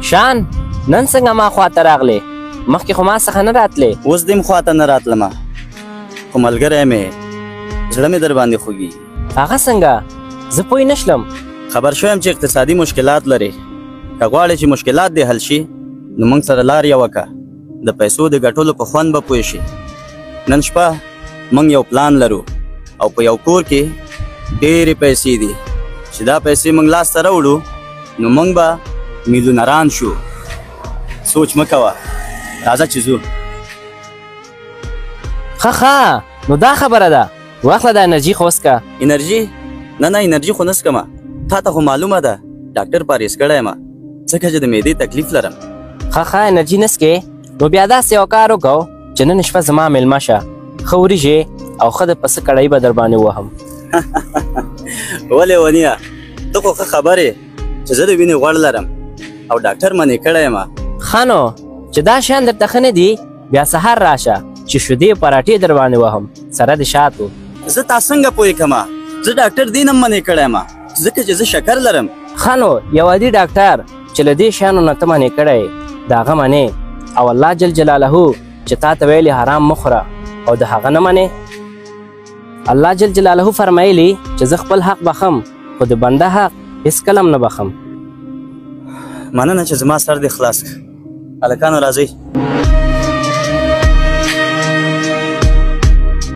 شان نن څنګه ما خواته راغلې؟ مخکې خو ما څخه نه راتلې. اوس دې م خواته نه راتلمه، خو ملګری مې زړه مې در باندې خوږي. هغه څنګه؟ زه پوه نه شلم. خبر شویم چې اقتصادي مشکلات لري، که غواړې چې مشکلات دې حل شي نو موږ سره لار یوه که د پیسو د ګټلو په خوند به پوه شي. نن شپه موږ یو پلان لرو او په یو کور کې ډېرې پیسې دي چې دا پیسې موږ لاسته راوړو نو موږ به میلیونران شو. سوچ مه کوه، راځه چې ځو. ښه نو دا خبره ده، واخله دا انرژي خو وڅکه. انرژي؟ نه انرژي خو نه څکمه، تا ته خو معلومه ده ډاکټر پاریز کړی یم ځکه چې د معدې تکلیف لرم. ښه انرژي نه څکې نو بیا داسې یو کار وکړو چې نن شپه زما میلمه شه، ښه وریژې او ښه د پسه کړۍ به در باندې وهم. ولې ونیه، ته خو ښه خبر یې چې زه د وینې غوړ لرم او ډاکټر منې کړی یم. ښه نو چې دا شیان درته ښه نه دي بیا سهار راشه چې شیدې پراټې در باندې وهم سره د شاتو. زه تا څنګه پوه کړمه؟ زه ډاکټر دې نه منې کړی یم ځکه چې زه شکر لرم. ښه نو یو عادي ډاکټر چې له دې شیانو نه ته منې کړی د هغه منې او الله جل جلاله چې تا ته ویلي حرام مه خوره او د هغه نه منې. الله جل جلاله فرمایلي چې زه خپل حق بخم خو د بنده حق هېڅکله هم نه بخم. مننه چې زما سر دې خلاص کړه. هلکانو راځئ.